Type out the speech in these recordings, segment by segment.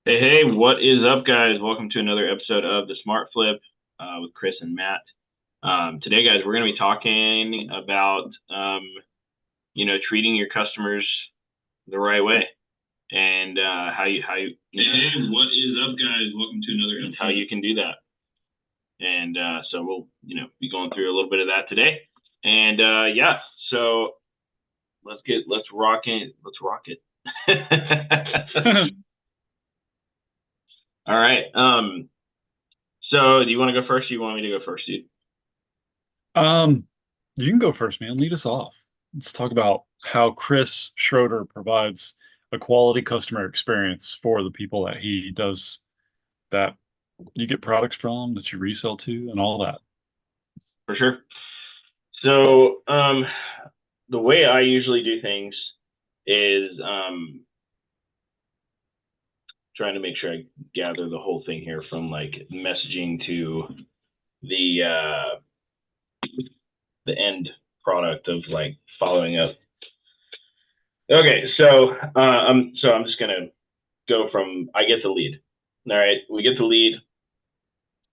Hey, what is up, guys? Welcome to another episode of the Smart Flip with Chris and Matt. Today, guys, we're going to be talking about, treating your customers the right way and Hey, what is up, guys? Welcome to another episode. How you can do that. And so we'll, be going through a little bit of that today. And yeah, so let's rock it. Let's rock it. All right. So do you want to go first? Or do you want me to go first, dude? Um, you can go first, man. Lead us off. Let's talk about how Chris Schroeder provides a quality customer experience for the people that he does that you get products from, that you resell to, and all that. For sure. So, the way I usually do things is trying to make sure I gather the whole thing here from like messaging to the the end product of like following up. Okay, so I'm just gonna go from I get the lead. All right, we get the lead,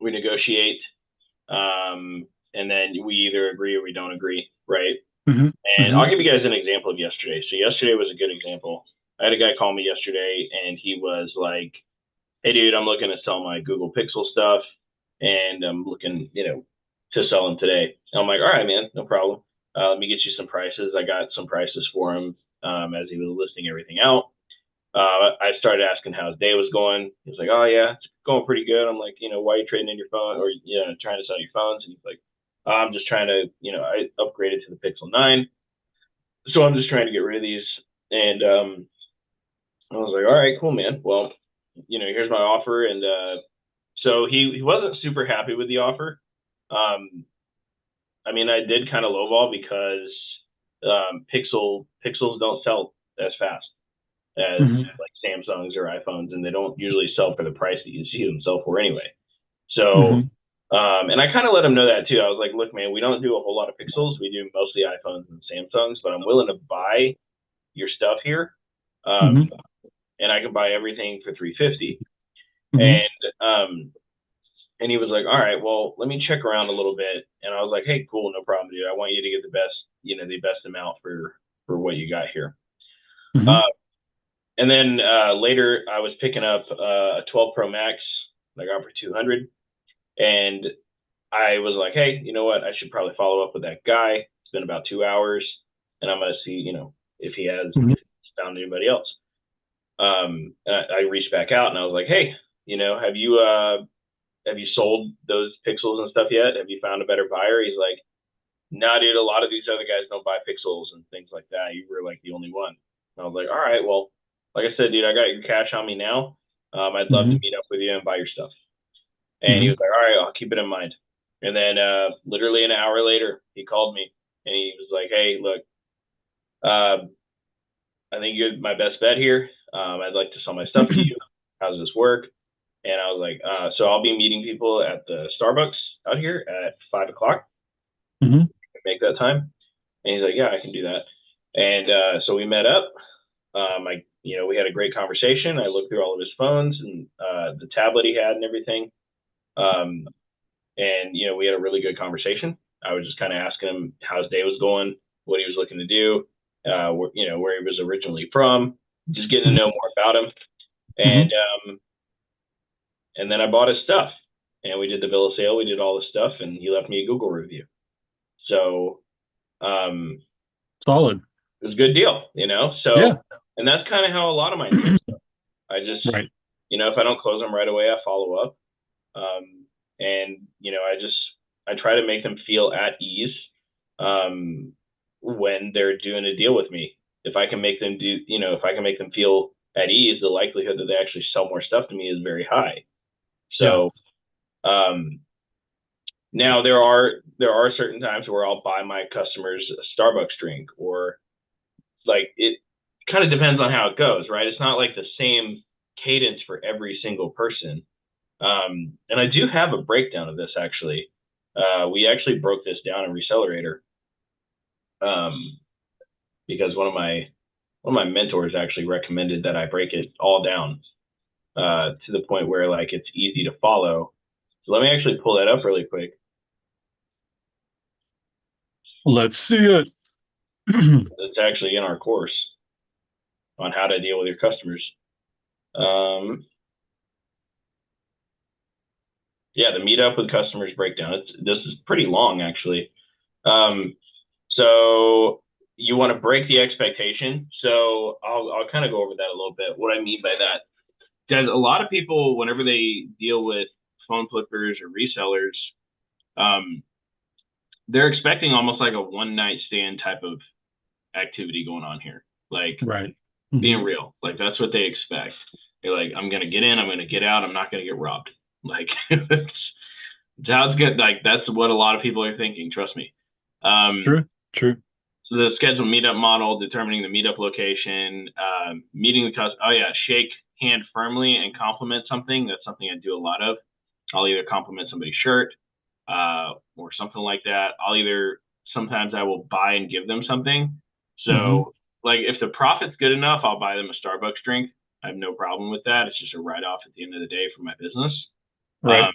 we negotiate, and then we either agree or we don't agree, right? Hmm. And Hmm. I'll give you guys an example of yesterday. So yesterday was a good example. I had a guy call me yesterday and he was like, "Hey dude, I'm looking to sell my Google Pixel stuff and I'm looking, to sell them today." And I'm like, "All right, man, no problem. Let me get you some prices." I got some prices for him as he was listing everything out. I started asking how his day was going. He was like, "Oh yeah, it's going pretty good." I'm like, "Why are you trading in your phone or trying to sell your phones?" And he's like, "I'm just trying to, I upgraded to the Pixel 9, so I'm just trying to get rid of these." And I was like, "All right, cool, man. Well, here's my offer." And so he wasn't super happy with the offer. Um, I mean, I did kind of lowball because Pixels don't sell as fast as Hmm. like Samsungs or iPhones, and they don't usually sell for the price that you see them sell for anyway. So, Hmm. and I kind of let him know that too. I was like, "Look, man, we don't do a whole lot of Pixels. We do mostly iPhones and Samsungs, but I'm willing to buy your stuff here, um, Hmm. and I can buy everything for 350." Hmm. And and he was like, "All right, well, let me check around a little bit." And I was like, "Hey, cool, no problem, dude. I want you to get the best, the best amount for what you got here." Hmm. Uh, and then later, I was picking up a 12 Pro Max that I got for 200, and I was like, "Hey, you know what? I should probably follow up with that guy. It's been about 2 hours, and I'm gonna see, if he has Hmm. if he's found anybody else." I reached back out and I was like, "Hey, have you sold those pixels and stuff yet? Have you found a better buyer?" He's like, "Nah, dude. A lot of these other guys don't buy pixels and things like that. You were like the only one." And I was like, "All right, well, like I said, dude, I got your cash on me now. I'd love to Hmm. meet up with you and buy your stuff." And he Hmm. was like, "All right, I'll keep it in mind." And then literally an hour later, he called me and he was like, "Hey, look, uh, I think you're my best bet here. I'd like to sell my stuff to you. How does this work?" And I was like, "So I'll be meeting people at the Starbucks out here at 5 o'clock. Hmm. Make that time." And he's like, "Yeah, I can do that." And so we met up. We had a great conversation. I looked through all of his phones and the tablet he had and everything. Um, and we had a really good conversation. I was just kind of asking him how his day was going, what he was looking to do, where he was originally from, just getting to know more about him. And Hmm. then I bought his stuff, and we did the bill of sale, we did all the stuff, and he left me a Google review. So um, Solid. it was a good deal. Yeah. So, and that's kind of how a lot of my deals go. I just, Right. if I don't close them right away, I follow up. And I try to make them feel at ease um, when they're doing a deal with me. If I can make them feel at ease, the likelihood that they actually sell more stuff to me is very high. Yeah. So um, now there are certain times where I'll buy my customers a Starbucks drink, or like it kind of depends on how it goes, right? It's not like the same cadence for every single person. And I do have a breakdown of this actually. We actually broke this down in Recelerator um, because one of my mentors actually recommended that I break it all down. to the point where like it's easy to follow. So let me actually pull that up really quick. Let's see it. It's actually in our course on how to deal with your customers. Um, yeah, the meetup with customers breakdown. This is pretty long actually. Um, so you want to break the expectation. So I'll kind of go over that a little bit. What I mean by that, because a lot of people, whenever they deal with phone flippers or resellers, um, they're expecting almost like a one night stand type of activity going on here. Like Right. being Hmm. real, like that's what they expect. They're like, I'm gonna get in, I'm gonna get out, I'm not gonna get robbed. Like it's how it's good. Like that's what a lot of people are thinking. Trust me. Um, True. True. so the scheduled meetup model, determining the meetup location, meeting the customer. Oh yeah, shake hand firmly and compliment something. That's something I do a lot of. I'll either compliment somebody's shirt or something like that. I'll either sometimes I will buy and give them something. Hmm. So like if the profit's good enough, I'll buy them a Starbucks drink. I have no problem with that. It's just a write off at the end of the day for my business. Um, Right.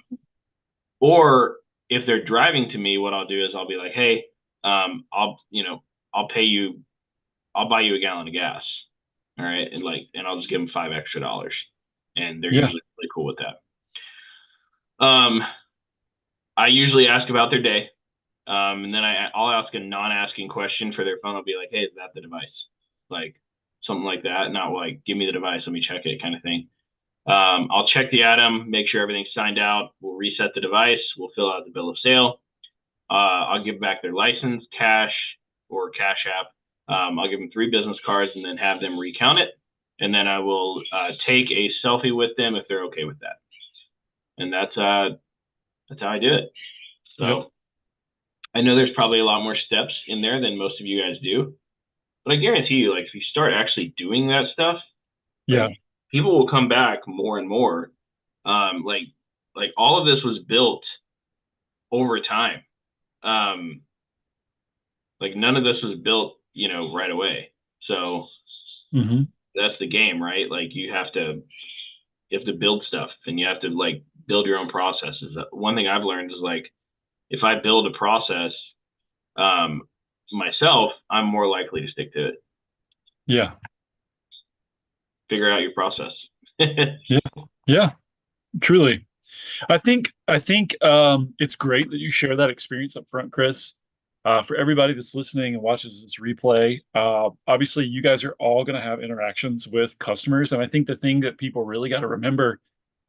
or if they're driving to me, what I'll do is I'll be like, hey, I'll pay you, I'll buy you a gallon of gas. All right. And I'll just give them $5 extra. And they're Yeah. usually really cool with that. Um, I usually ask about their day. And then I'll ask a non-asking question for their phone. I'll be like, hey, is that the device? Like something like that. Not like, give me the device, let me check it kind of thing. I'll check the item, make sure everything's signed out. We'll reset the device. We'll fill out the bill of sale. I'll give back their license, cash, or Cash App. I'll give them 3 business cards and then have them recount it. And then I will take a selfie with them if they're okay with that. And that's how I do it. Yep. So I know there's probably a lot more steps in there than most of you guys do, but I guarantee you, like if you start actually doing that stuff, Yeah. like people will come back more and more. Um, like like all of this was built over time. Um, like none of this was built, right away. So Hmm. that's the game, right? Like you have to build stuff and you have to like build your own processes. One thing I've learned is like if I build a process um, myself, I'm more likely to stick to it. Yeah. Figure out your process. Yeah. Yeah. Truly. I think it's great that you share that experience up front, Chris. For everybody that's listening and watches this replay, obviously you guys are all going to have interactions with customers, and I think the thing that people really got to remember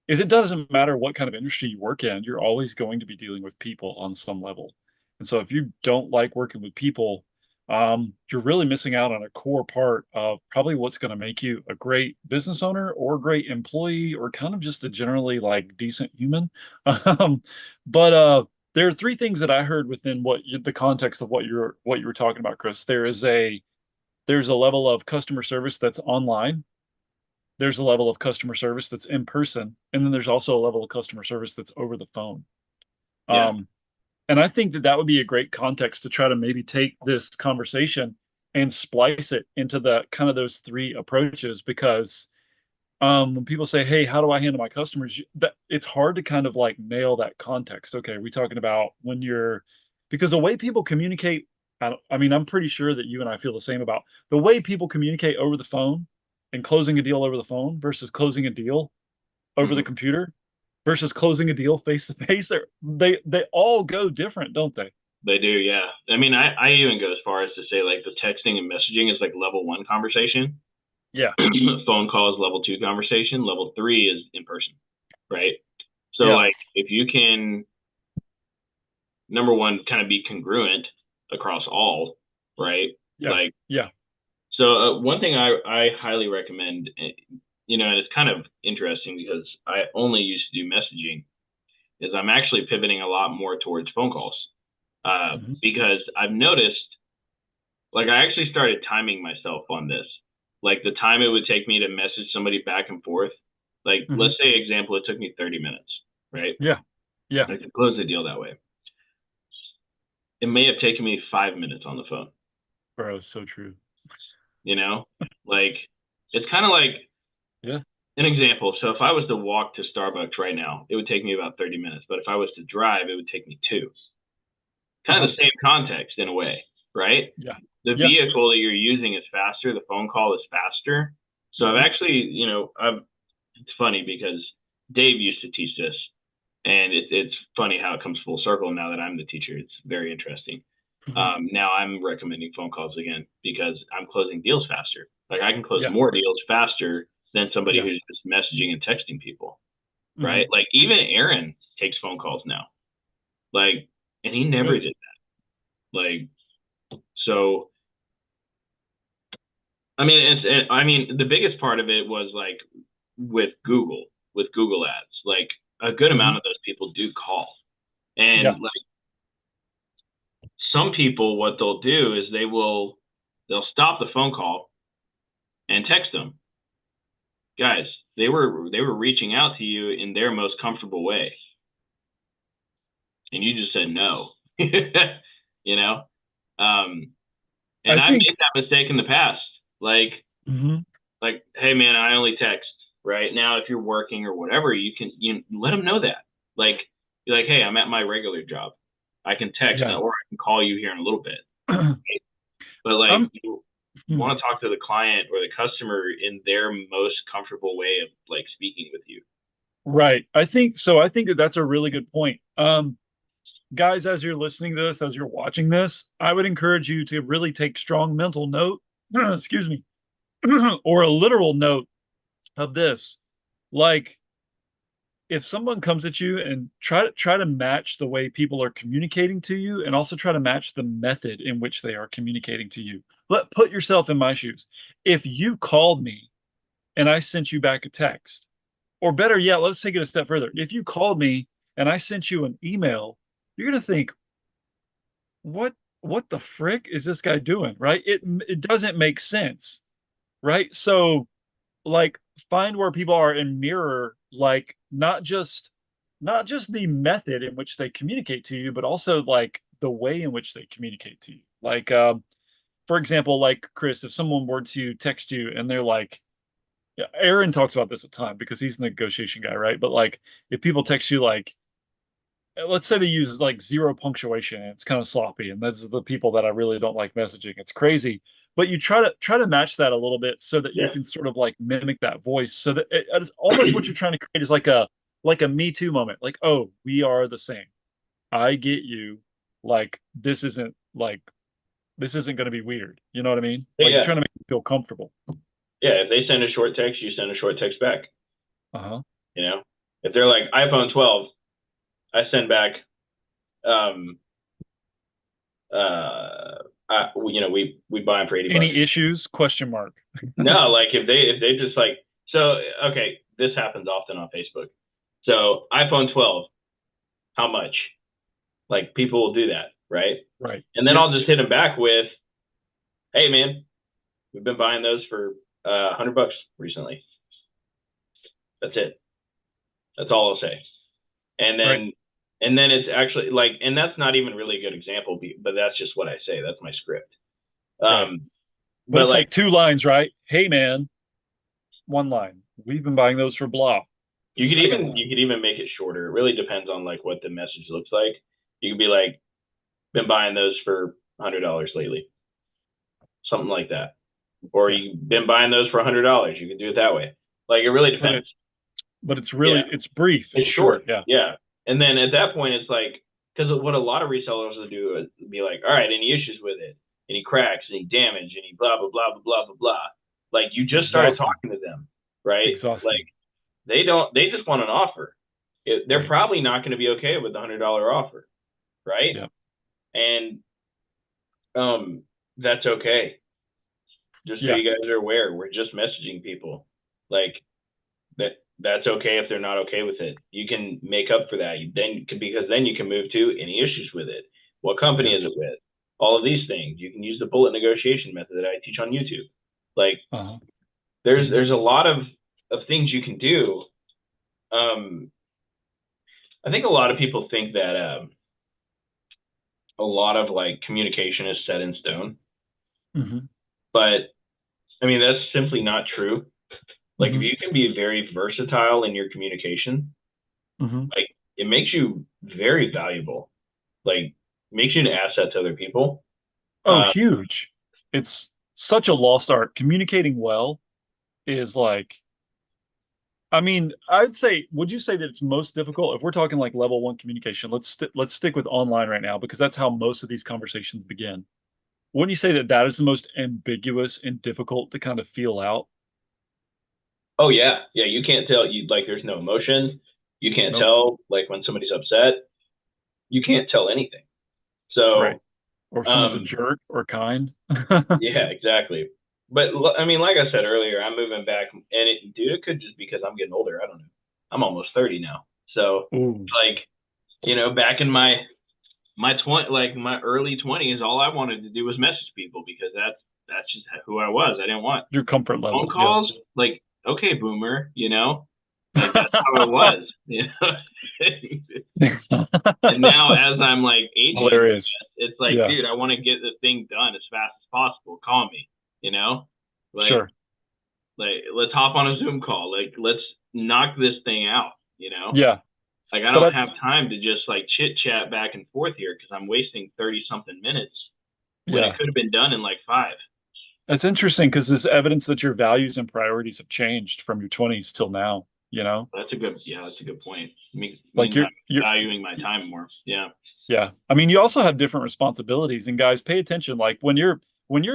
is it doesn't matter what kind of industry you work in, you're always going to be dealing with people on some level. And so if you don't like working with people, you're really missing out on a core part of probably what's going to make you a great business owner or a great employee or kind of just a generally like decent human. Um, but there are 3 things that I heard within the context of what you were talking about, Chris. There's a level of customer service that's online, there's a level of customer service that's in person, and then there's also a level of customer service that's over the phone. Yeah. Um, and I think that that would be a great context to try to maybe take this conversation and splice it into the kind of those 3 approaches because when people say, "Hey, how do I handle my customers?" That it's hard to kind of like nail that context. Okay, are we talking about when you're because the way people communicate, I mean, I'm pretty sure that you and I feel the same about the way people communicate over the phone and closing a deal over the phone versus closing a deal over the Mm-hmm. computer versus closing a deal face to face. They all go different, don't they? They do, yeah. I mean, I even go as far as to say like the texting and messaging is like level 1 conversation. Yeah, Phone call is level 2 conversation. Level 3 is in person, right? So yeah, like if you can number one kind of be congruent across all, right? yeah, Like yeah. so one thing I highly recommend, and it's kind of interesting because I only used to do messaging, is I'm actually pivoting a lot more towards phone calls Hmm. because I've noticed like I actually started timing myself on this. Like the time it would take me to message somebody back and forth. Like Hmm. let's say example, it took me 30 minutes, right? Yeah, yeah, I could close the deal that way. It may have taken me 5 minutes on the phone, bro, so true. you know? Like it's kind of like Yeah, an example. So if I was to walk to Starbucks right now, it would take me about 30 minutes. But if I was to drive, it would take me two. Kind of Uh-huh. the same context in a way, right? Yeah. The Yeah. vehicle that you're using is faster. The phone call is faster. So I've Hmm. actually, it's funny because Dave used to teach this, and it's funny how it comes full circle now that I'm the teacher. It's very interesting. Hmm. Now I'm recommending phone calls again because I'm closing deals faster. Like I can close Yeah. more deals faster than somebody Yeah. who's just messaging and texting people, Hmm. right? Like even Aaron takes phone calls now. Like, and he never Good. did that. Like, so I mean, the biggest part of it was like with Google ads. Like a good amount Hmm. of those people do call, Yeah. and like some people, what they'll do is they'll stop the phone call and text them, guys. They were reaching out to you in their most comfortable way, and you just said no. you know, um, I and I've think. made that mistake in the past. Like Hmm. hey man, I only text. Right now, if you're working or whatever, you let them know that. Like, be like, hey, I'm at my regular job. I can text Yeah. or I can call you here in a little bit. But like, I'm. you Hmm. want to talk to the client or the customer in their most comfortable way of like speaking with you. Right. I think so. I think that that's a really good point. Guys, as you're listening to this, as you're watching this, I would encourage you to really take strong mental note, excuse me, or a literal note of this. Like, if someone comes at you and try to match the way people are communicating to you and also try to match the method in which they are communicating to you. Put yourself in my shoes. If you called me and I sent you back a text, or better yet, let's take it a step further. If you called me and I sent you an email, you're going to think, what what the frick is this guy doing? Right? It doesn't make sense, right? So like find where people are and mirror like not just the method in which they communicate to you, but also like the way in which they communicate to you. Like for example, like Chris, if someone were to text you and they're like, yeah, Aaron talks about this a ton because he's the negotiation guy, right? But like if people text you like, let's say they use like zero punctuation and it's kind of sloppy, and that's the people that I really don't like messaging. It's crazy, but you try to match that a little bit so that you Yeah, can sort of like mimic that voice, so that it's almost what you're trying to create is like a me too moment. Like, oh, we are the same. I get you. Like this isn't going to be weird. You know what I mean? Like you're yeah, trying to make them feel comfortable. yeah. If they send a short text, you send a short text back. Uh-huh. You know, if they're like iPhone 12, I send back, um, we buy them for 80 bucks. Any issues? Question mark. No, like if they just like so okay, this happens often on Facebook. So iPhone 12, how much? Like people will do that, right? Right. And then Yep. I'll just hit them back with, "Hey man, we've been buying those for 100 bucks recently." That's it. That's all I'll say. And Right. then and then it's actually like, and that's not even really a good example, but that's just what I say. That's my script. Right. Um, But but it's like like two lines, right? Hey man, one line. We've been buying those for blah. Second you line. could even make it shorter. It really depends on like what the message looks like. You could be like, "Been buying those for $100 lately," something like that. Or Yeah. you've been buying those for $100. You can do it that way. Like it really But depends. it's Yeah, really it's brief, it's it's short. short. Yeah. Yeah, and then at that point, it's like because what a lot of resellers will do is be like, "All right, any issues with it? Any cracks? Any damage? Any blah blah blah blah blah blah blah." Like you just started Exhausting. talking to them, right? Like Exhausting. they don't. They just want an offer. They're Right. probably not going to be okay with the $100 offer, right? Yeah. And that's okay. Just so Yeah. you guys are aware, we're just messaging people. Like that's okay if they're not okay with it. You can make up for that. Because then you can move to any issues with it. What company Yeah. is it with? All of these things. You can use the bullet negotiation method that I teach on YouTube. Like Uh-huh. there's a lot of things you can do. Um, I think a lot of people think that a lot of like communication is set in stone, Hmm. but I mean that's simply not true. Like if Hmm. you can be very versatile in your communication, Hmm. like it makes you very valuable. Like makes you an asset to other people. Oh, Um, huge. It's such a lost art. Communicating well is like, I mean, I'd say, would you say that it's most difficult if we're talking like level one communication? Let's stick with online right now because that's how most of these conversations begin. Wouldn't you say that that is the most ambiguous and difficult to kind of feel out? oh yeah, yeah. You can't tell. You like there's no emotion. You can't Nope. tell like when somebody's upset. You can't tell anything. Right. So Or if someone's a um, jerk or kind. yeah, exactly. But I mean, like I said earlier, I'm moving back, and dude, it could just because I'm getting older. I don't know. I'm almost 30 now, so Ooh, like back in my early 20s, all I wanted to do was message people because that's just who I was. I didn't want your comfort phone level. Yeah. calls. Like, okay, boomer, like that's how it was, And now, as I'm like aging, I Hilarious. guess it's like, Yeah, dude, I want to get this thing done as fast as possible. Call me, you know, like sure. let's hop on a Zoom call. Like let's knock this thing out. Yeah. Like I But don't I, have time to just like chit chat back and forth here because I'm wasting 30 something minutes when it yeah, could have been done in like five. it's interesting because it's evidence that your values and priorities have changed from your 20s till now, you know? That's a good point. Like Means I'm you're, valuing my time more. Yeah. yeah. I mean, you also have different responsibilities and guys, pay attention. Like when you're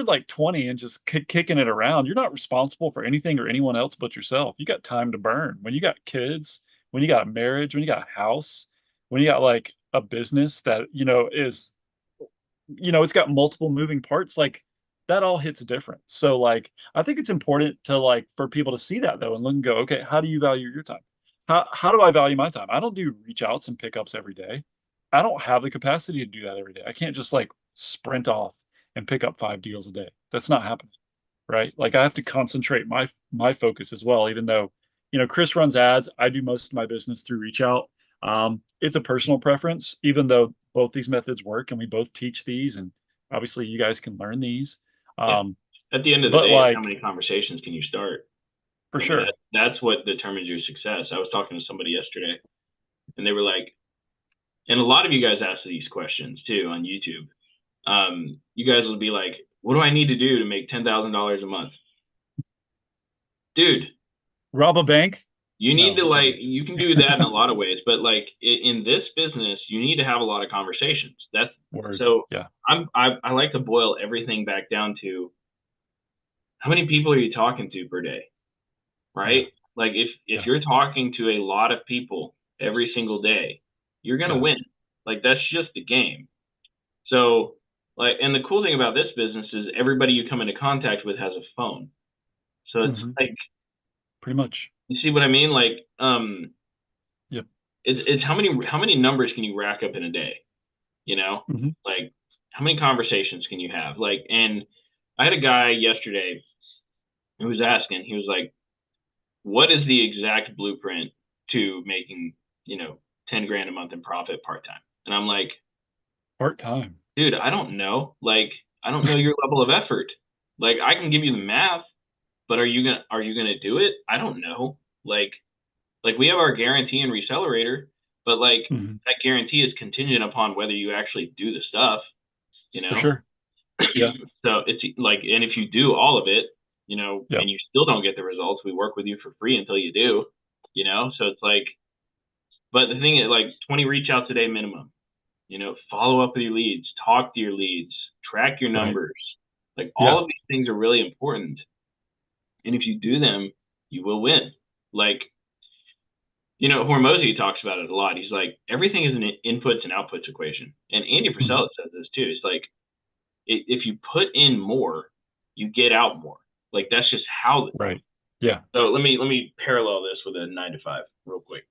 like 20 and just kicking it around, you're not responsible for anything or anyone else but yourself. You got time to burn. When you got kids, when you got marriage, when you got a house, when you got like a business that, is it's got multiple moving parts, like that all hits different. So like I think it's important to like for people to see that though and look and go, okay, how do you value your time? How do I value my time? I don't do reach outs and pickups every day. I don't have the capacity to do that every day. I can't just like sprint off and pick up 5 deals a day. That's not happening, right? Like I have to concentrate my focus as well, even though, Chris runs ads. I do most of my business through reach out. It's a personal preference, even though both these methods work and we both teach these, and obviously you guys can learn these. Yeah. Um, At the end of the but day, it's how like many conversations can you start? for I mean, sure. that's what determines your success. I was talking to somebody yesterday, and they were like, and a lot of you guys ask these questions too on YouTube. You guys will be like, "What do I need to do to make $10,000 a month?" Dude, Rob a bank? you No, need to I'm like kidding. you can do that in a lot of ways, but like in this business, you need to have a lot of conversations. That's Word. so. Yeah. I like to boil everything back down to how many people are you talking to per day, Yeah. right? Like if Yeah. you're talking to a lot of people every single day, you're gonna Yeah. win. Like that's just the game. So like, and the cool thing about this business is everybody you come into contact with has a phone. So it's Hmm. like, Pretty much. you see what I mean? Like, Yep. it's how many numbers can you rack up in a day? You know, Hmm. like how many conversations can you have? Like, and I had a guy yesterday who was asking. He was like, "What is the exact blueprint to making 10 grand a month in profit part time?" And I'm like, Part time. dude, I don't know. Like, I don't know your level of effort. Like, I can give you the math, but are you gonna do it? I don't know. Like we have our guarantee and recelerator, but like Hmm. that guarantee is contingent upon whether you actually do the stuff, you For know? sure. Yeah. So it's like, and if you do all of it, Yep. and you still don't get the results, we work with you for free until you do. So it's like, but the thing is like 20 reach outs a day minimum, follow up with your leads, talk to your leads, track your Right. numbers. Like all Yeah. of these things are really important. And if you do them, you will win. Like, Hormozy talks about it a lot. He's like, everything is an inputs and outputs equation. And Andy Hmm. Frisella says this too. It's like, if you put in more, you get out more. Like that's just how. Right. Yeah. So let me parallel this with a 9 to 5 real quick.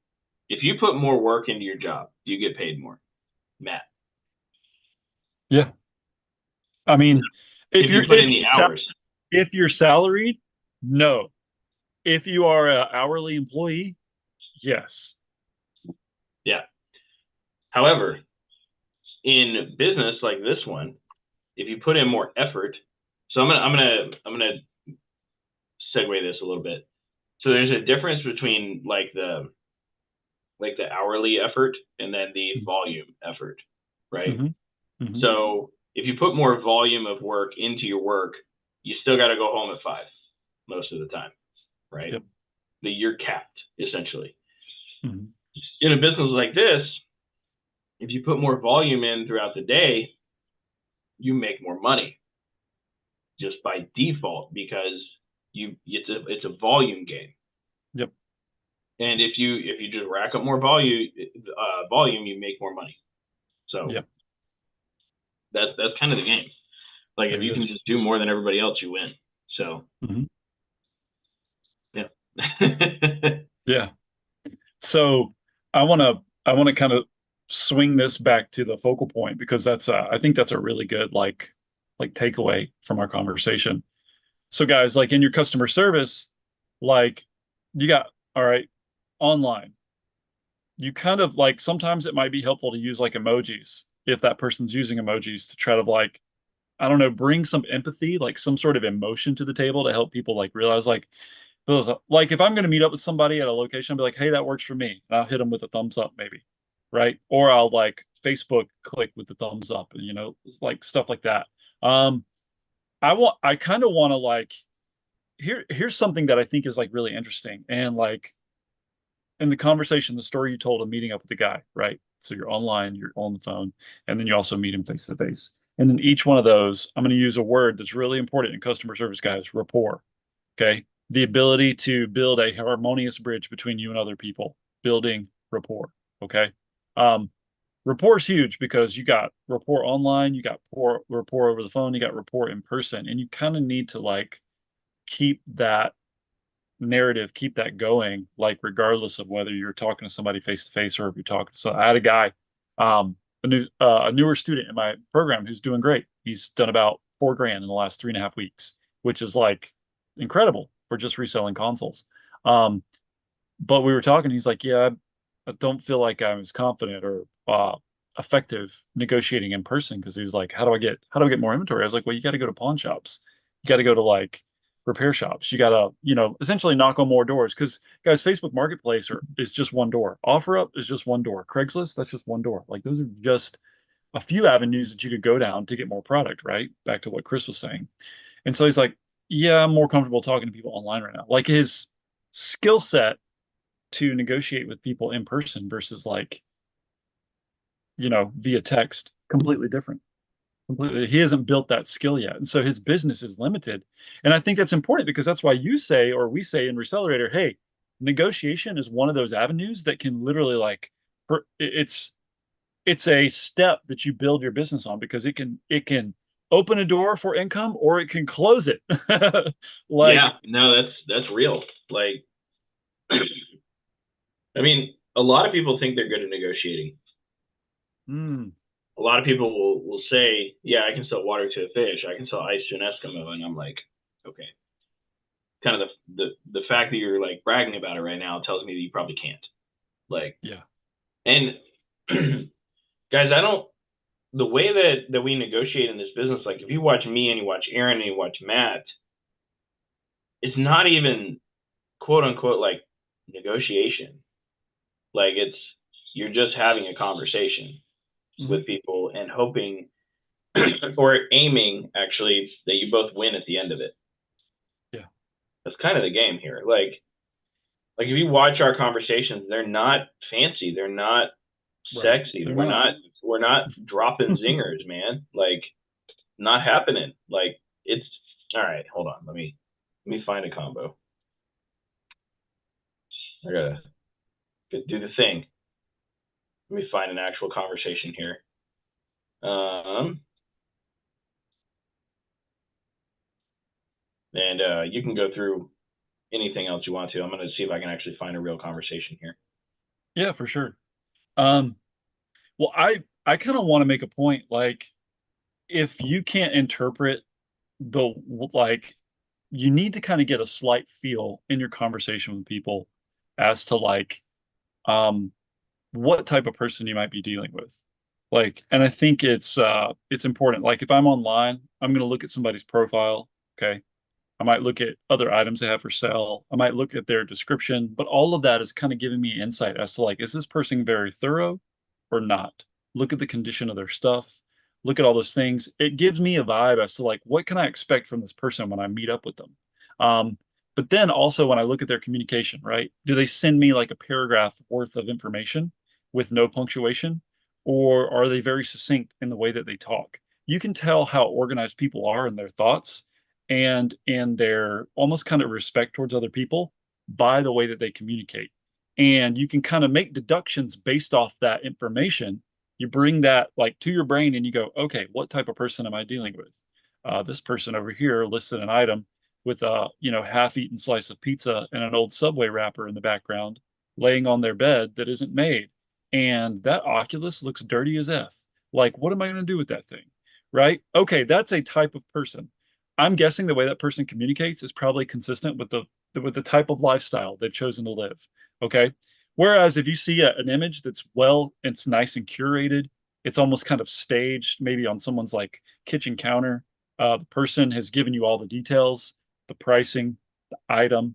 If you put more work into your job, you get paid more. Matt, Yeah. I mean, if if you you're put if in the you're hours, if you're salaried, no. If you are an hourly employee, yes. yeah. However, in business like this one, if you put in more effort, so I'm gonna segue this a little bit. So there's a difference between like the hourly effort and then the volume effort, right? Mm-hmm. Mm-hmm. So if you put more volume of work into your work, you still got to go home at 5 most of the time, right? Yep. You're capped essentially. Mm-hmm. In a business like this, if you put more volume in throughout the day, you make more money just by default because it's a volume game. Yep. And if you just rack up more volume, you make more money. So Yep. that's kind of the game. Like if There it you can is. just do more than everybody else, you win. So Mm-hmm. yeah. Yeah. So I want to kind of swing this back to the focal point because that's I think that's a really good like takeaway from our conversation. So guys, like in your customer service, like you got all right, online. You kind of like sometimes it might be helpful to use like emojis if that person's using emojis to try to like I don't know, bring some empathy, like some sort of emotion to the table to help people like realize like if I'm going to meet up with somebody at a location, I'll be like, hey, that works for me. And I'll hit them with a thumbs up, maybe. Right. Or I'll like Facebook click with the thumbs up, and like stuff like that. Um, I kind of want to like here's something that I think is like really interesting. And like in the conversation, the story you told of meeting up with the guy, right? So you're online, you're on the phone, and then you also meet him face to face. And then each one of those, I'm going to use a word that's really important in customer service, guys, rapport. Okay. The ability to build a harmonious bridge between you and other people, building rapport. Okay. Um, rapport is huge because you got rapport online, you got rapport over the phone, you got rapport in person, and you kind of need to like keep that narrative, keep that going, like regardless of whether you're talking to somebody face to face or if you're talking. So I had a guy, a newer student in my program who's doing great. He's done about 4 grand in the last 3.5 weeks, which is like incredible for just reselling consoles. Um, but we were talking, he's like, yeah, I don't feel like I'm as confident or effective negotiating in person because he's like, how do I get more inventory? I was like, well, you got to go to pawn shops. You got to go to like repair shops. You got to, essentially knock on more doors because guys, Facebook Marketplace is just one door. OfferUp is just one door. Craigslist, that's just one door. Like those are just a few avenues that you could go down to get more product, right? Back to what Chris was saying. And so he's like, yeah, I'm more comfortable talking to people online right now. Like his skill set to negotiate with people in person versus like, via text, completely different. Completely. He hasn't built that skill yet. And so his business is limited. And I think that's important because that's why you say, or we say in Recelerator, hey, negotiation is one of those avenues that can literally like, it's a step that you build your business on because it can open a door for income or it can close it. Yeah, Like, no, that's real. Like I mean, a lot of people think they're good at negotiating. mm, A lot of people will say, "Yeah, I can sell water to a fish. I can sell ice to an Eskimo," and I'm like, okay. Kind of the fact that you're like bragging about it right now tells me that you probably can't. Like, yeah, and guys, I don't. The way that we negotiate in this business, like if you watch me and you watch Aaron and you watch Matt, it's not even quote unquote like negotiation. Like it's you're just having a conversation hmm with people and hoping or aiming actually that you both win at the end of it. yeah, That's kind of the game here. Like if you watch our conversations, they're not fancy, they're not right. sexy. They're not. We're not dropping zingers, man. Like not happening. Like it's all right, hold on. Let me find a combo. I gotta do the thing. Let me find an actual conversation here. Um and you can go through anything else you want to. I'm gonna see if I can actually find a real conversation here. Yeah, for sure. Um, well, I kind of want to make a point, like if you can't interpret the like you need to kind of get a slight feel in your conversation with people as to like um what type of person you might be dealing with. Like, and I think it's important. Like if I'm online, I'm gonna look at somebody's profile, okay? I might look at other items they have for sale. I might look at their description, but all of that is kind of giving me insight as to like, is this person very thorough or not? Look at the condition of their stuff. Look at all those things. It gives me a vibe as to like, what can I expect from this person when I meet up with them? Um, but then also when I look at their communication, right? Do they send me like a paragraph worth of information with no punctuation? Or are they very succinct in the way that they talk? You can tell how organized people are in their thoughts and in their almost kind of respect towards other people by the way that they communicate. And you can kind of make deductions based off that information. You bring that like to your brain and you go, okay, what type of person am I dealing with? This person over here listed an item with a half-eaten slice of pizza and an old Subway wrapper in the background, laying on their bed that isn't made, and that Oculus looks dirty as F. Like, what am I going to do with that thing? Right? Okay, that's a type of person. I'm guessing the way that person communicates is probably consistent with the type of lifestyle they've chosen to live. Okay. Whereas if you see an image that's it's nice and curated, it's almost kind of staged, maybe on someone's like kitchen counter. The person has given you all the details, the pricing, the item,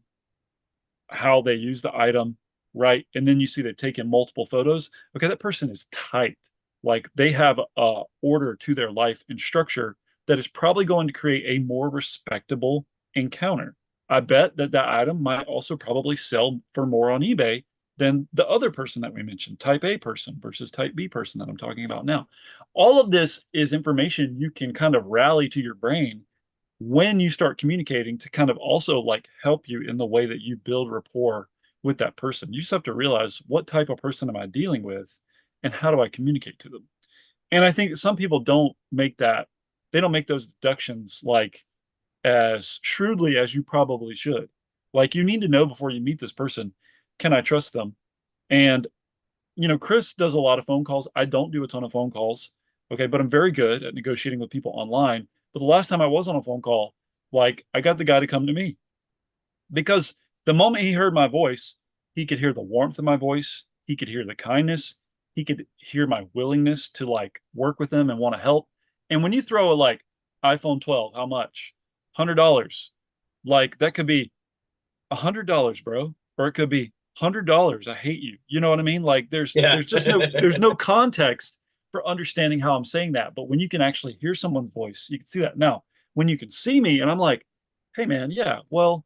how they use the item, right? And then you see they've taken multiple photos. Okay, that person is tight. Like they have a order to their life and structure that is probably going to create a more respectable encounter. I bet that that item might also probably sell for more on eBay than the other person that we mentioned, type A person versus type B person that I'm talking about now. All of this is information you can kind of rally to your brain when you start communicating to kind of also like help you in the way that you build rapport with that person. You just have to realize what type of person am I dealing with and how do I communicate to them? And I think some people they don't make those deductions like as shrewdly as you probably should. Like you need to know before you meet this person, can I trust them? And Chris does a lot of phone calls. I don't do a ton of phone calls. Okay, but I'm very good at negotiating with people online. But the last time I was on a phone call, like I got the guy to come to me because the moment he heard my voice, he could hear the warmth of my voice, he could hear the kindness, he could hear my willingness to like work with him and want to help. And when you throw a like iPhone 12, how much? $100. Like that could be $100, bro, or it could be $100. I hate you. You know what I mean? Like Yeah. there's just no context for understanding how I'm saying that. But when you can actually hear someone's voice, you can see that. Now, when you can see me and I'm like, hey man, yeah, well,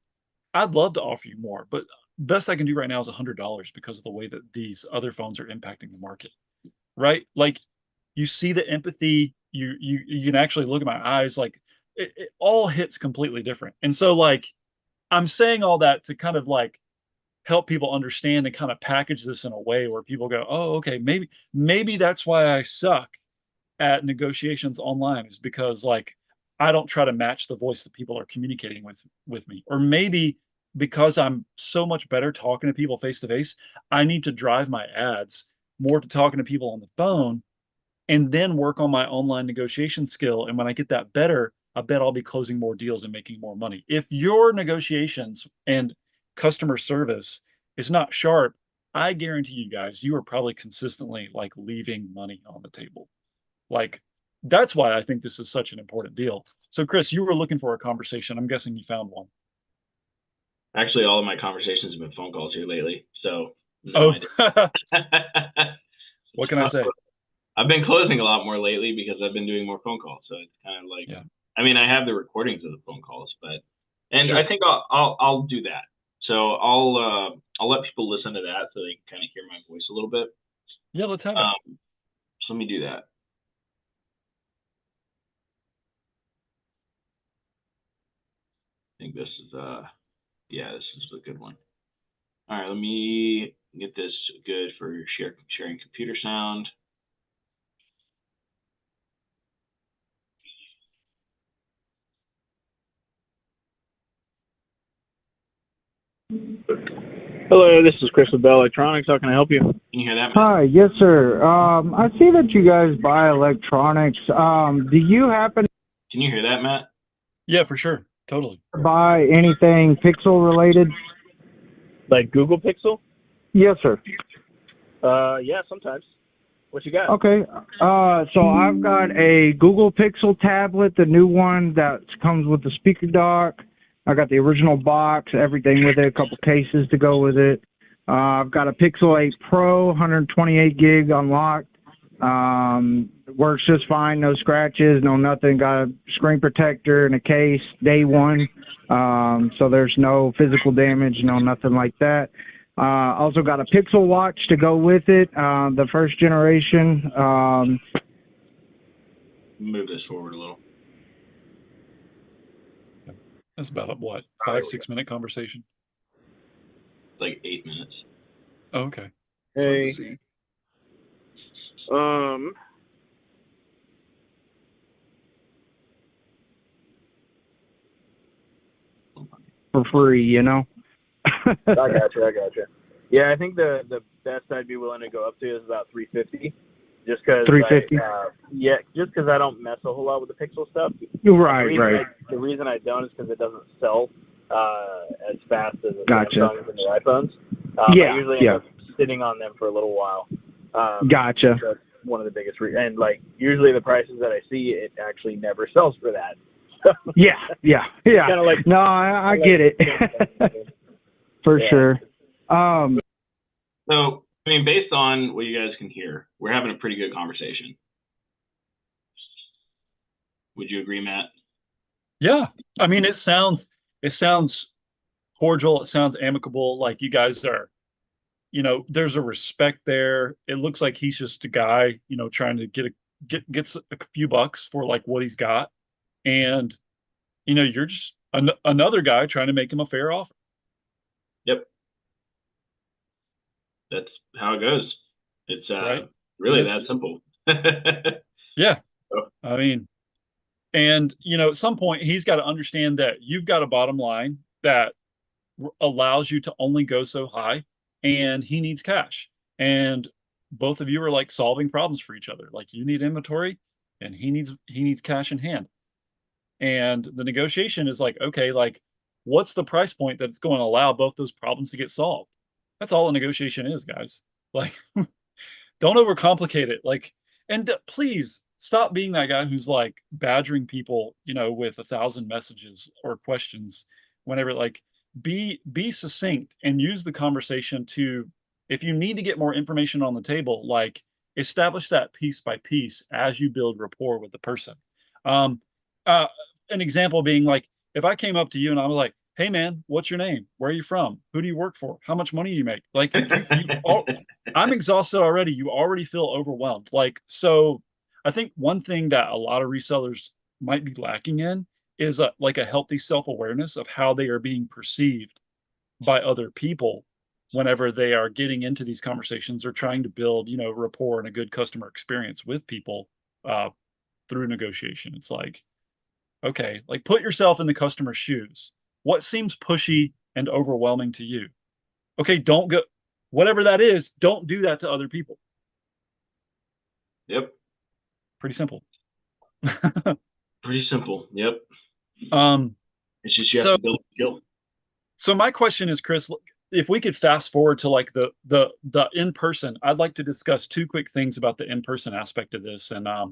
I'd love to offer you more, but best I can do right now is $100 because of the way that these other phones are impacting the market, right? Like you see the empathy, you can actually look at my eyes, like it all hits completely different. And so like I'm saying all that to kind of like help people understand and kind of package this in a way where people go, oh, okay, maybe that's why I suck at negotiations online is because like I don't try to match the voice that people are communicating with me. Or maybe because I'm so much better talking to people face to face, I need to drive my ads more to talking to people on the phone and then work on my online negotiation skill. And when I get that better, I bet I'll be closing more deals and making more money. If your negotiations and customer service is not sharp, I guarantee you guys, you are probably consistently like leaving money on the table. Like that's why I think this is such an important deal. So, Chris, you were looking for a conversation. I'm guessing you found one. Actually, all of my conversations have been phone calls here lately. So no, Oh, I didn't. what can I say? I've been closing a lot more lately because I've been doing more phone calls. So it's kind of like, Yeah, I mean, I have the recordings of the phone calls, and I sure. think I'll do that. So I'll let people listen to that so they can kind of hear my voice a little bit. Yeah, let's have it. So let me do that. I think this is yeah, this is a good one. All right, let me get this good for sharing computer sound. Hello, this is Chris with Bell Electronics. How can I help you? Can you hear that, Matt? Hi, yes, sir. I see that you guys buy electronics. Do you happen Can you hear that, Matt? Yeah, for sure. Totally. to buy anything Pixel related? Like Google Pixel? Yes, sir. Yeah, sometimes. What you got? Okay. So I've got a Google Pixel tablet, the new one that comes with the speaker dock. I got the original box, everything with it, a couple cases to go with it. I've got a Pixel 8 Pro, 128 gig unlocked. Works just fine, no scratches, no nothing. Got a screen protector and a case, day one. So there's no physical damage, no nothing like that. Also got a Pixel watch to go with it, the first generation. Move this forward a little. That's about a, what, 5-6 minute conversation? Like 8 minutes. Oh, okay. Hey. See. For free, you know? I gotcha. Yeah, I think the best I'd be willing to go up to is about 350. Just because 350? Just because I don't mess a whole lot with the Pixel stuff. Right. The reason I don't is because it doesn't sell as fast as the Gotcha. Samsungs and the iPhones. I usually end up sitting on them for a little while. Gotcha. That's one of the biggest and like usually the prices that I see, it actually never sells for that. Yeah. Kinda like, no, I get it. For sure. So, I mean, based on what you guys can hear, we're having a pretty good conversation. Would you agree, Matt? Yeah. I mean, it sounds cordial. It sounds amicable. Like you guys are, there's a respect there. It looks like he's just a guy, trying to gets a few bucks for like what he's got. And, you're just another guy trying to make him a fair offer. Yep. That's how it goes. It's right? really that simple. Yeah. I mean, and, at some point he's got to understand that you've got a bottom line that allows you to only go so high, and he needs cash. And both of you are like solving problems for each other. Like you need inventory and he needs cash in hand. And the negotiation is like, okay, like what's the price point that's going to allow both those problems to get solved? That's all a negotiation is, guys. Like, don't overcomplicate it. Like, and please stop being that guy who's like badgering people, with 1,000 messages or questions whenever. Like, be succinct and use the conversation to, if you need to get more information on the table, like establish that piece by piece as you build rapport with the person. An example being like, if I came up to you and I was like, hey man, what's your name? Where are you from? Who do you work for? How much money do you make? Like I'm exhausted already. You already feel overwhelmed. Like, so I think one thing that a lot of resellers might be lacking in is like a healthy self-awareness of how they are being perceived by other people whenever they are getting into these conversations or trying to build, rapport and a good customer experience with people through negotiation. It's like, okay, like put yourself in the customer's shoes. What seems pushy and overwhelming to you? Okay, don't go, whatever that is, don't do that to other people. Yep. Pretty simple. Pretty simple. Yep. It's just you have to build skill. So my question is, Chris, if we could fast forward to like the in-person, I'd like to discuss two quick things about the in-person aspect of this. And I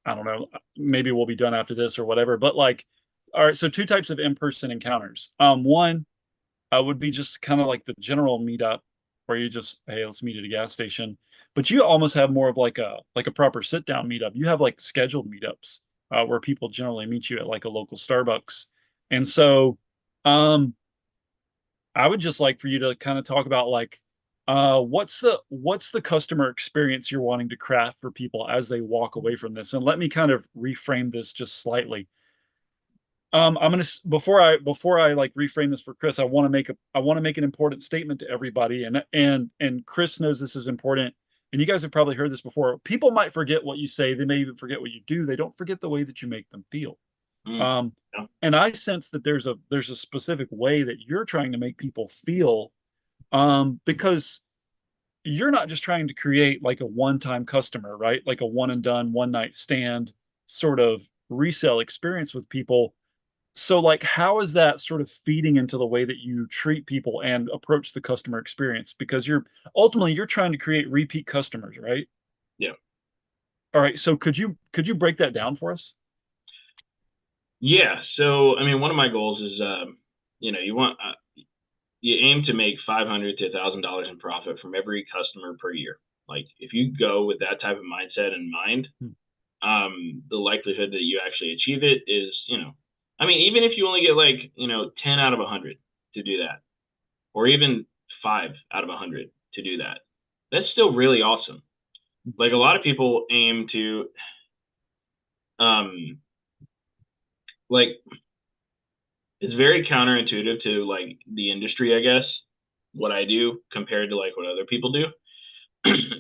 don't know, maybe we'll be done after this or whatever, but like, all right, so two types of in-person encounters. One would be just kind of like the general meetup where you just, hey, let's meet at a gas station. But you almost have more of like a proper sit-down meetup. You have like scheduled meetups where people generally meet you at like a local Starbucks. And so I would just like for you to kind of talk about like what's the customer experience you're wanting to craft for people as they walk away from this. And let me kind of reframe this just slightly. I'm gonna before I like reframe this for Chris, I want to make an important statement to everybody, and Chris knows this is important, and you guys have probably heard this before. People might forget what you say, they may even forget what you do. They don't forget the way that you make them feel. yeah. And I sense that there's a specific way that you're trying to make people feel, because you're not just trying to create like a one-time customer, right? Like a one and done, one night stand sort of resale experience with people. So like, how is that sort of feeding into the way that you treat people and approach the customer experience? Because you're trying to create repeat customers, right? Yeah. All right. So could you break that down for us? Yeah. So, I mean, one of my goals is you want you aim to make $500 to $1,000 in profit from every customer per year. Like if you go with that type of mindset in mind, the likelihood that you actually achieve it is, I mean, even if you only get like, 10 out of 100 to do that, or even 5 out of 100 to do that, that's still really awesome. Like a lot of people aim to, like, it's very counterintuitive to like the industry, I guess, what I do compared to like what other people do,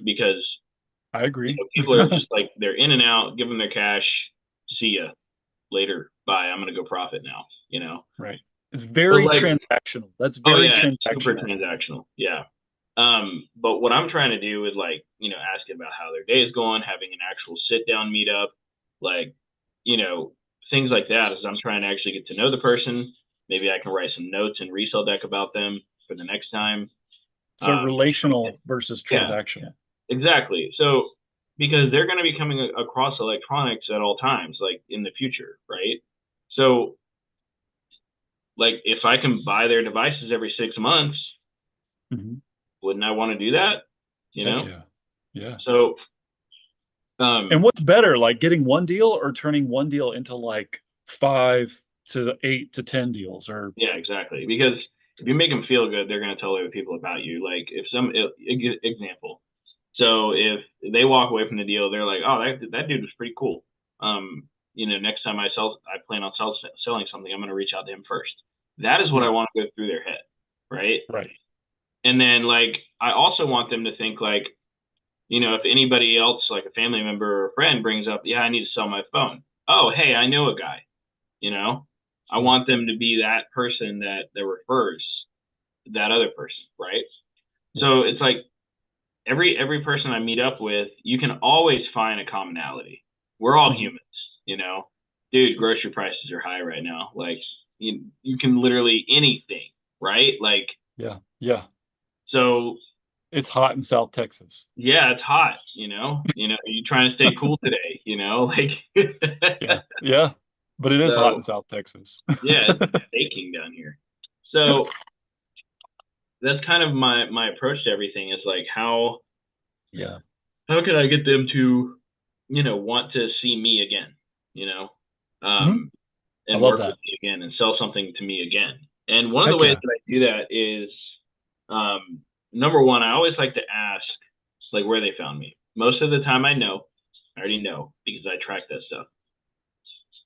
because I agree. people are just like they're in and out, give them their cash, see ya later, bye. I'm gonna go profit now. Right. It's But very like, transactional. That's oh very yeah, super transactional. transactional. Yeah. But what I'm trying to do is like, asking about how their day is going, having an actual sit down meetup, like, things like that. As I'm trying to actually get to know the person. Maybe I can write some notes and resell deck about them for the next time. So relational versus Yeah, transactional. exactly. So because they're going to be coming across electronics at all times, like in the future, right? So like if I can buy their devices every 6 months, wouldn't I want to do that? Heck yeah. Yeah. So and what's better, like getting one deal or turning one deal into like 5 to 8 to 10 deals? Or yeah, exactly. Because if you make them feel good, they're going to tell other people about you. Like if example, so if they walk away from the deal, they're like, oh, that dude was pretty cool. Next time I plan on selling something, I'm going to reach out to him first. That is what I want to go through their head, right? Right. And then like I also want them to think like, if anybody else, like a family member or a friend, brings up, yeah, I need to sell my phone. Oh, hey, I know a guy. I want them to be that person that refers that other person, right? So it's like every person I meet up with, you can always find a commonality. We're all humans, Dude, grocery prices are high right now. Like you can literally anything, right? Like yeah. So it's hot in South Texas. Yeah, it's hot, are you trying to stay cool today, like yeah. But it is hot in South Texas. Yeah, it's baking down here. So that's kind of my approach to everything is like how can I get them to, want to see me again, and work with me again and sell something to me again. And one of the ways that I do that is, number one, I always like to ask like where they found me. Most of the time I already know because I track that stuff.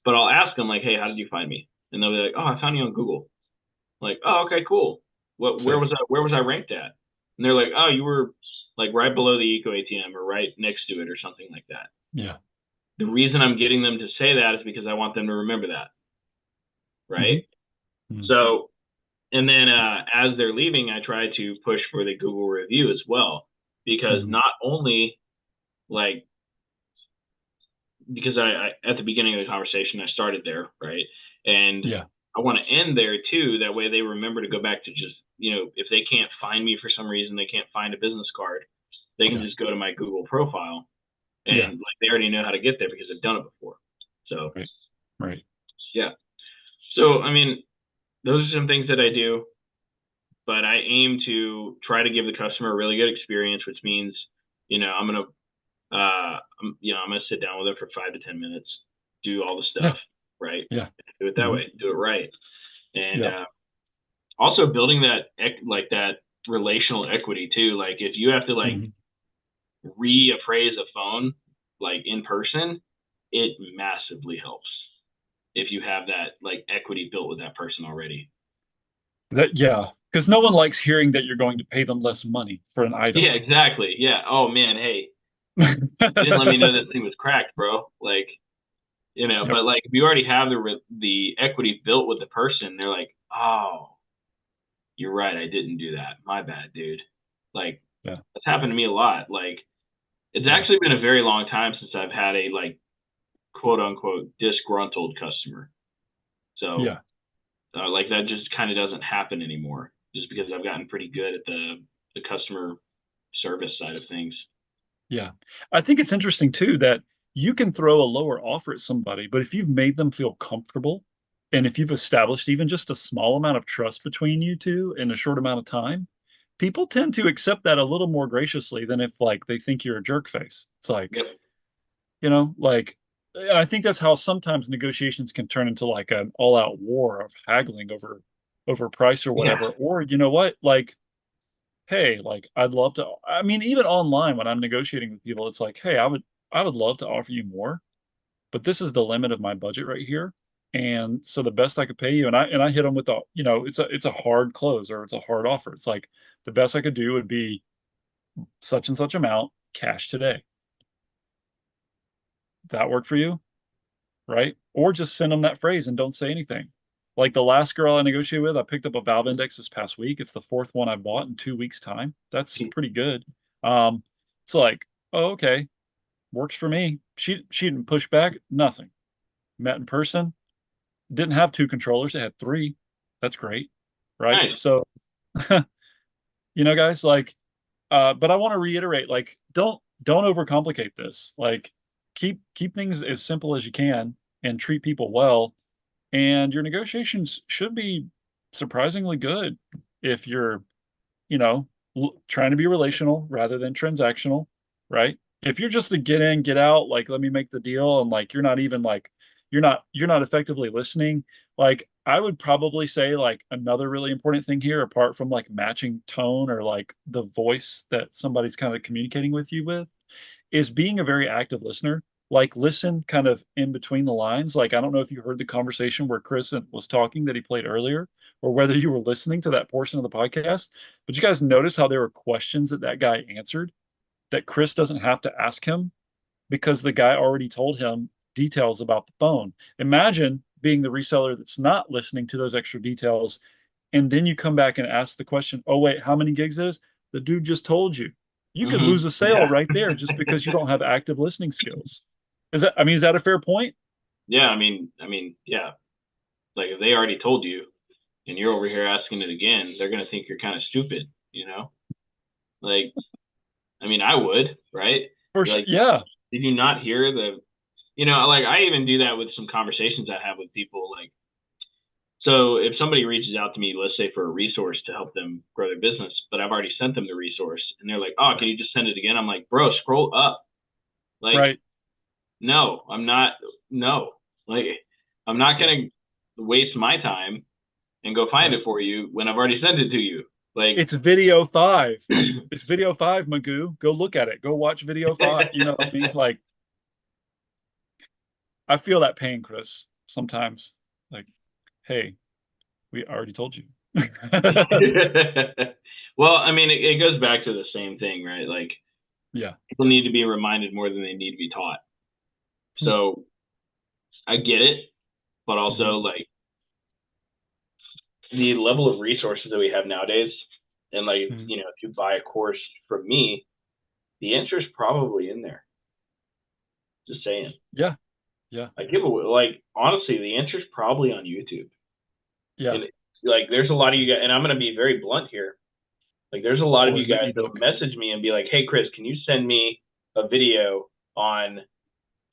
But I'll ask them like, hey, how did you find me? And they'll be like, oh, I found you on Google. I'm like, oh, okay, cool. Where was I ranked at? And they're like, oh, you were like right below the Eco ATM or right next to it or something like that. Yeah. The reason I'm getting them to say that is because I want them to remember that. Right. So, and then as they're leaving, I try to push for the Google review as well, because not only like, because I at the beginning of the conversation, I started there, right? And I want to end there too. That way they remember to go back to just, if they can't find me for some reason, they can't find a business card, they can just go to my Google profile and like they already know how to get there because they've done it before. So, right. Yeah. So, I mean, those are some things that I do, but I aim to try to give the customer a really good experience, which means, I'm going to, I'm going to sit down with them for 5 to 10 minutes, do all the stuff, right? Yeah. Do it that way, do it right. And also building that relational equity too. Like if you have to like reappraise a phone, like in person, it massively helps if you have that like equity built with that person already. Because no one likes hearing that you're going to pay them less money for an item. Yeah, exactly. Yeah. Oh man, hey, you didn't let me know that thing was cracked, bro. Like, but like if you already have the equity built with the person, they're like, oh, you're right, I didn't do that. My bad, dude. Like, that's happened to me a lot. Like, it's actually been a very long time since I've had a like quote unquote disgruntled customer. So like that just kind of doesn't happen anymore, just because I've gotten pretty good at the customer service side of things. Yeah. I think it's interesting too that you can throw a lower offer at somebody, but if you've made them feel comfortable, And if you've established even just a small amount of trust between you two in a short amount of time, people tend to accept that a little more graciously than if like they think you're a jerk face. It's like, Yep. like, and I think that's how sometimes negotiations can turn into like an all-out war of haggling over price or Yeah. whatever. Or you know what? Like, hey, like I'd love to. I mean, even online when I'm negotiating with people, it's like, hey, I would love to offer you more, but this is the limit of my budget right here. And so the best I could pay you, and I hit them with a, it's a hard close or it's a hard offer. It's like the best I could do would be such and such amount cash today. That work for you? Right? Or just send them that phrase and don't say anything. Like the last girl I negotiated with, I picked up a valve index this past week. It's the fourth one I bought in 2 weeks' time. That's pretty good. Um, it's like, oh, okay, works for me. She didn't push back, nothing. Met in person, didn't have two controllers, it had three. That's great. Right. Nice. So guys, like, but I want to reiterate, like, don't overcomplicate this. Like, keep things as simple as you can and treat people well. And your negotiations should be surprisingly good if you're, you know, trying to be relational rather than transactional, right? If you're just a get in, get out, like let me make the deal, and like you're not even like you're not effectively listening. Like I would probably say like another really important thing here, apart from like matching tone or like the voice that somebody's kind of communicating with you with, is being a very active listener. Like listen kind of in between the lines. Like I don't know if you heard the conversation where Chris was talking that he played earlier, or whether you were listening to that portion of the podcast. But you guys notice how there were questions that guy answered that Chris doesn't have to ask him because the guy already told him details about the phone. Imagine being the reseller that's not listening to those extra details, and then you come back and ask the question, "Oh wait, how many gigs is?" The dude just told you. You could Hmm. lose a sale Yeah. right there just because you don't have active listening skills. Is that a fair point? Yeah. Yeah. Like if they already told you and you're over here asking it again, they're gonna think you're kind of stupid, you know? Like, I would, right? For Be sure. like, Yeah. did you not hear like I even do that with some conversations I have with people. Like, so if somebody reaches out to me, let's say for a resource to help them grow their business, but I've already sent them the resource and they're like, oh, can you just send it again? I'm like, bro, scroll up. Like, Right. no, I'm not, no, like, I'm not going to waste my time and go find Right. it for you when I've already sent it to you. Like, It's video 5. It's video 5, Magoo. Go look at it. Go watch video 5. You know what I mean? Like, I feel that pain, Chris, sometimes. Like, hey, we already told you. well, it goes back to the same thing, right? Like, Yeah. people need to be reminded more than they need to be taught. So I get it, but also like the level of resources that we have nowadays, and like if you buy a course from me, the answer is probably in there. Just saying. Yeah. Yeah. I give away, like, honestly, the answer is probably on YouTube. Yeah. And like there's a lot of you guys, and I'm going to be very blunt here. Like there's a lot of you Always make guys me that'll look. message me and be like, hey Chris, can you send me a video on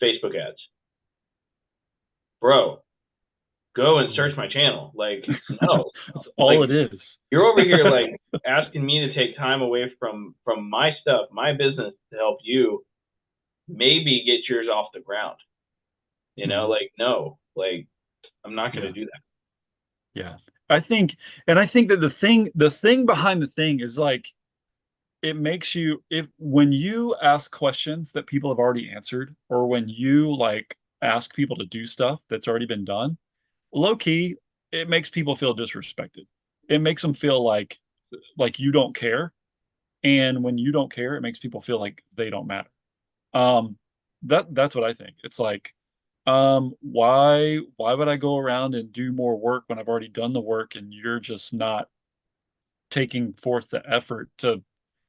Facebook ads? Bro, go and search my channel. Like, no. That's Like, all it is. you're over here like asking me to take time away from my stuff, my business, to help you maybe get yours off the ground. Like, no, like I'm not going to do that. Yeah. I think that the thing behind the thing is like it makes you, if when you ask questions that people have already answered, or when you like ask people to do stuff that's already been done, low key, it makes people feel disrespected. It makes them feel like you don't care. And when you don't care, it makes people feel like they don't matter. Um, that's what I think. It's like, why would I go around and do more work when I've already done the work and you're just not taking forth the effort to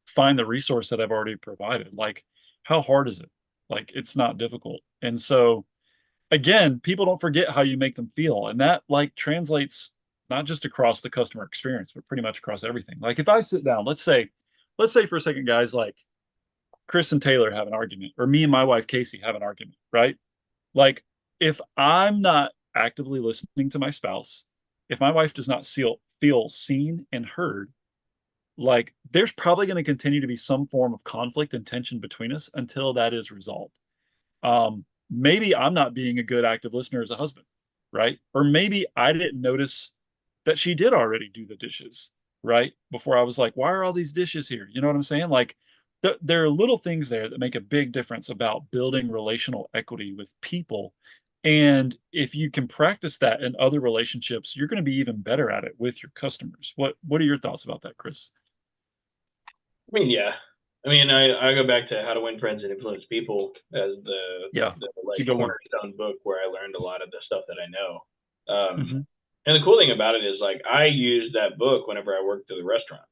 find the resource that I've already provided? Like, how hard is it? Like, it's not difficult. And so again, people don't forget how you make them feel. And that like translates not just across the customer experience, but pretty much across everything. Like if I sit down, let's say for a second, guys, like Chris and Taylor have an argument, or me and my wife Casey have an argument, right? Like if I'm not actively listening to my spouse, if my wife does not feel seen and heard, like there's probably going to continue to be some form of conflict and tension between us until that is resolved. Maybe I'm not being a good active listener as a husband, right? Or maybe I didn't notice that she did already do the dishes, right? Before I was like, why are all these dishes here? You know what I'm saying? Like, there are little things there that make a big difference about building relational equity with people. And if you can practice that in other relationships, you're going to be even better at it with your customers. What are your thoughts about that, Chris? I mean, yeah. I mean, I go back to How to Win Friends and Influence People as Yeah, the it's a like good one. cornerstone book where I learned a lot of the stuff that I know. Hmm. And the cool thing about it is like I used that book whenever I worked at the restaurant.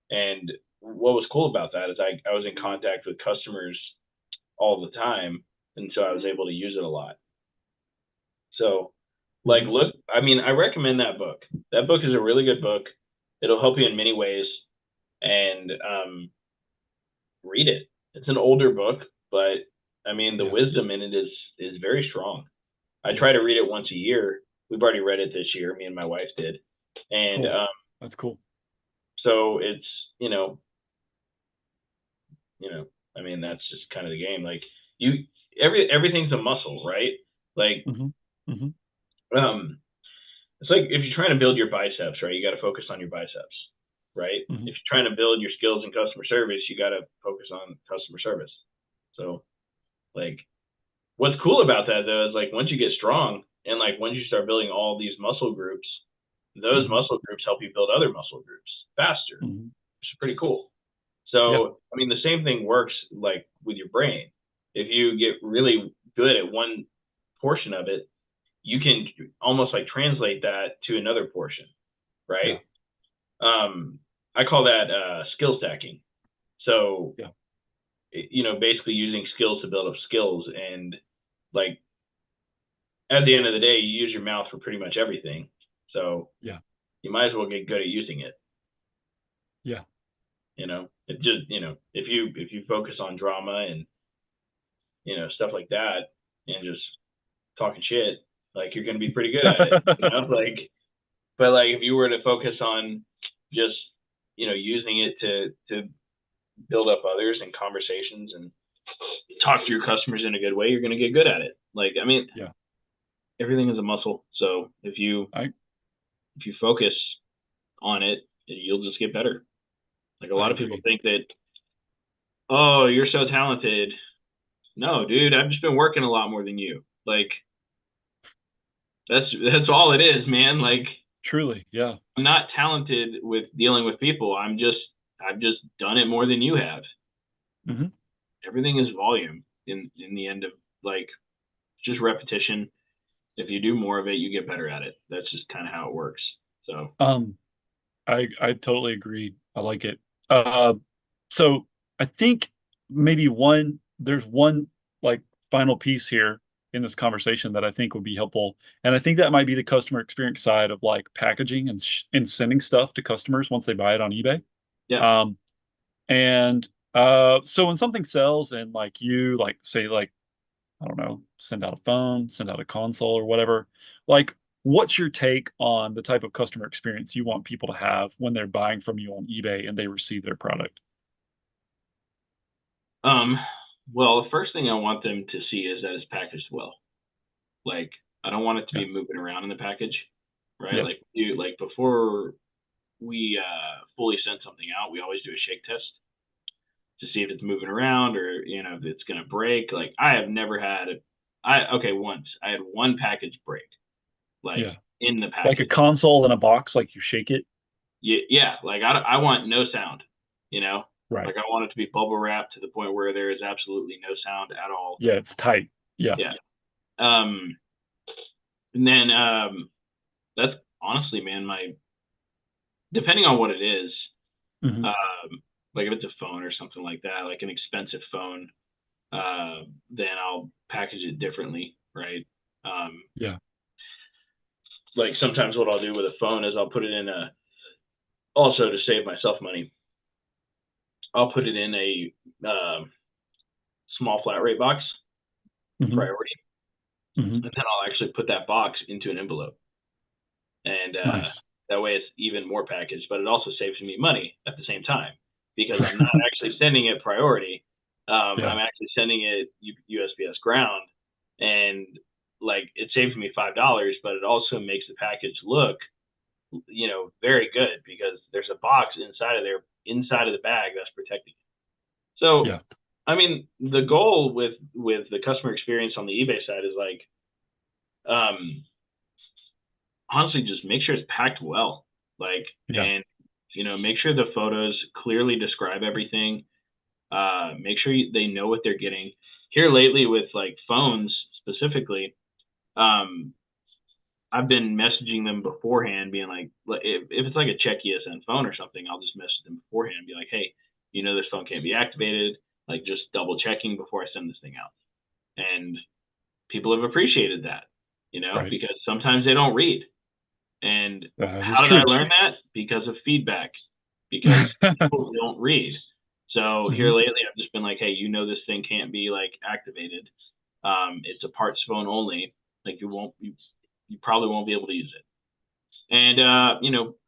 And what was cool about that is I was in contact with customers all the time, and so I was able to use it a lot. So, like, Hmm. look, I mean, I recommend that book. That book is a really good book. It'll help you in many ways, and read it. It's an older book, but I mean, the Yeah. wisdom in it is very strong. I try to read it once a year. We've already read it this year. Me and my wife did, and Cool. That's cool. so it's you know you know I mean that's just kind of the game. Like you, everything's a muscle, right? Like Hmm. Hmm. um, it's like if you're trying to build your biceps, right? You got to focus on your biceps, right? Hmm. If you're trying to build your skills in customer service, you got to focus on customer service. So like what's cool about that though is like once you get strong and like once you start building all these muscle groups, those Hmm. muscle groups help you build other muscle groups faster, Hmm. which is pretty cool. Yeah. So I mean the same thing works like with your brain. If you get really good at one portion of it, you can almost like translate that to another portion, right? Yeah. I call that skill stacking. So Yeah. basically using skills to build up skills and like at the end of the day, you use your mouth for pretty much everything. So Yeah. you might as well get good at using it. Yeah. It just if you focus on drama and stuff like that and just talking shit, like you're gonna be pretty good at it. Like but like if you were to focus on just using it to build up others and conversations and talk to your customers in a good way, you're gonna get good at it. Like I mean, Yeah. everything is a muscle. So I if you focus on it, you'll just get better. Like a I lot of people agree. think that, oh, you're so talented. No, dude, I've just been working a lot more than you. Like that's all it is, man. Like Truly. Yeah. I'm not talented with dealing with people. I've just done it more than you have. Hmm. Everything is volume in the end of like just repetition. If you do more of it, you get better at it. That's just kind of how it works. So Um, I totally agree. I like it. Uh, so I think maybe there's one like final piece here in this conversation that I think would be helpful, and I think that might be the customer experience side of like packaging and sending stuff to customers once they buy it on eBay. yeah, Um, and so when something sells and like you like say like I don't know, send out a phone, send out a console or whatever. Like, what's your take on the type of customer experience you want people to have when they're buying from you on eBay and they receive their product? Um, well, the first thing I want them to see is that it's packaged well. Like, I don't want it to Yeah. be moving around in the package, right? Yeah. Like, before we fully send something out, we always do a shake test to see if it's moving around or if it's gonna break. Like, I have never had once I had one package break, like Yeah. in the Like a package. console in a box, like you shake it. Yeah, like I want no sound, Right. like I want it to be bubble wrapped to the point where there is absolutely no sound at all. Yeah, it's tight. Yeah. Yeah. Um, and then that's honestly, man, my depending on what it is, Hmm. like if it's a phone or something like that, like an expensive phone, then I'll package it differently, right? Um, Yeah. like sometimes what I'll do with a phone is I'll put it in also to save myself money. I'll put it in a small flat rate box, Hmm. priority. Hmm. and then I'll actually put that box into an envelope, and Nice. that way it's even more packaged. But it also saves me money at the same time because I'm not actually sending it priority. Yeah. I'm actually sending it USPS ground, and like it saves me $5, but it also makes the package look, very good because there's a box inside of the bag that's protecting it. So, Yeah. I mean, the goal with the customer experience on the eBay side is like, um, honestly, just make sure it's packed well, like, Yeah. and make sure the photos clearly describe everything. Make sure they know what they're getting. Here lately, with like phones specifically, um, I've been messaging them beforehand, being like, if it's like a check ESN phone or something, I'll just message them beforehand, and be like, hey, this phone can't be activated. Like, just double checking before I send this thing out. And people have appreciated that, Right. because sometimes they don't read. And That is how did I true. learn that? Because of feedback, because people don't read. So here Hmm. lately, I've just been like, hey, this thing can't be like activated. It's a parts phone only. Like you probably won't be able to use it. And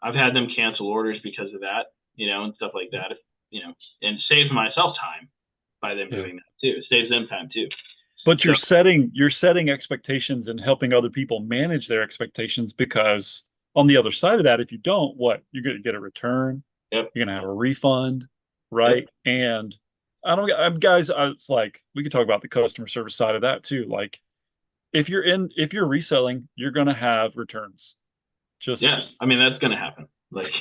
I've had them cancel orders because of that, and stuff like that. If, and saves myself time by them Yeah. doing that too. It saves them time too. But So you're setting expectations and helping other people manage their expectations, because on the other side of that, if you don't, what? You're going to get a return, yep, you're going to have a refund, yep, right? And I don't, guys, it's like we could talk about the customer service side of that too. Like if you're reselling, you're going to have returns. Just yes. I mean that's gonna happen. Like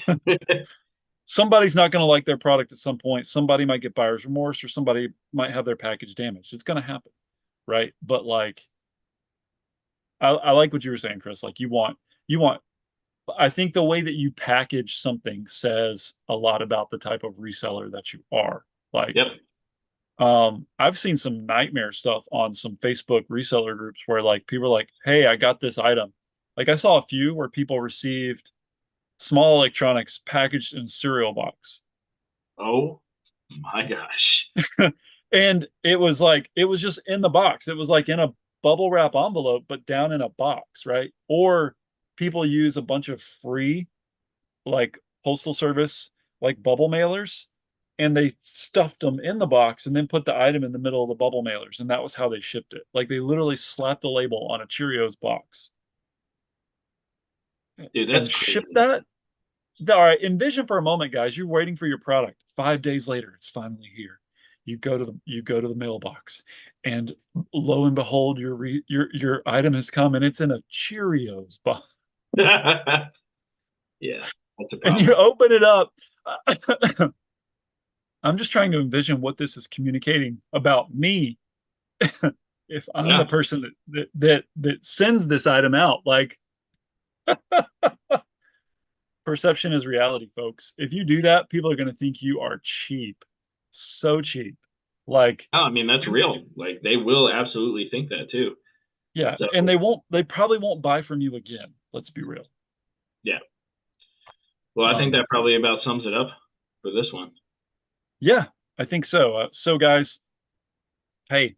somebody's not going to like their product at some point. Somebody might get buyer's remorse, or somebody might have their package damaged. It's going to happen, right? But like I like what you were saying, Chris. Like you want. I think the way that you package something says a lot about the type of reseller that you are. Like, yep. I've seen some nightmare stuff on some Facebook reseller groups where like people are like, "Hey, I got this item." Like I saw a few where people received small electronics packaged in a cereal box. Oh my gosh. And it was just in the box. It was like in a bubble wrap envelope, but down in a box, right? Or people use a bunch of free like postal service like bubble mailers, and they stuffed them in the box and then put the item in the middle of the bubble mailers, and that was how they shipped it. Like they literally slapped the label on a Cheerios box Dude, and that's shipped crazy. that. All right, envision for a moment, guys. You're waiting for your product. 5 days later, it's finally here. You go to the mailbox, and lo and behold, your item has come, and it's in a Cheerios box. Yeah, that's a And you problem. open it up. I'm just trying to envision what this is communicating about me if I'm the Yeah. person that sends this item out. Like, perception is reality, folks. If you do that, people are going to think you are cheap, so cheap. Like, No, I mean that's real. Like they will absolutely think that too. yeah, So and they probably won't buy from you again. Let's be real. yeah. Well, I think Um, that probably about sums it up for this one. yeah, I think so. So guys, hey,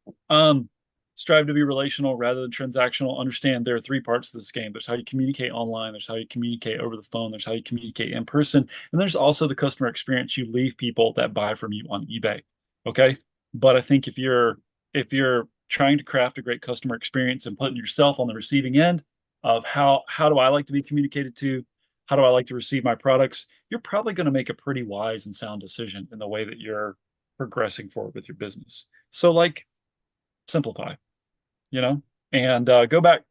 strive to be relational rather than transactional. Understand there are three parts to this game. There's how you communicate online, there's how you communicate over the phone, there's how you communicate in person, and there's also the customer experience you leave people that buy from you on eBay. Okay? But I think if you're trying to craft a great customer experience and putting yourself on the receiving end of how do I like to be communicated to, how do I like to receive my products, you're probably going to make a pretty wise and sound decision in the way that you're progressing forward with your business. So like simplify, you know, and go back,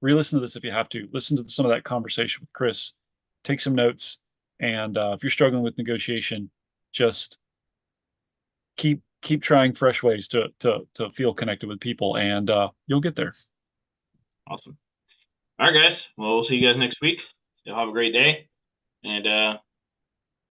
re-listen to this if you have to. Listen to some of that conversation with Chris. Take some notes, and if you're struggling with negotiation, just keep trying fresh ways to feel connected with people, and you'll get there. Awesome. All right, guys. Well, we'll see you guys next week. You'll have a great day, and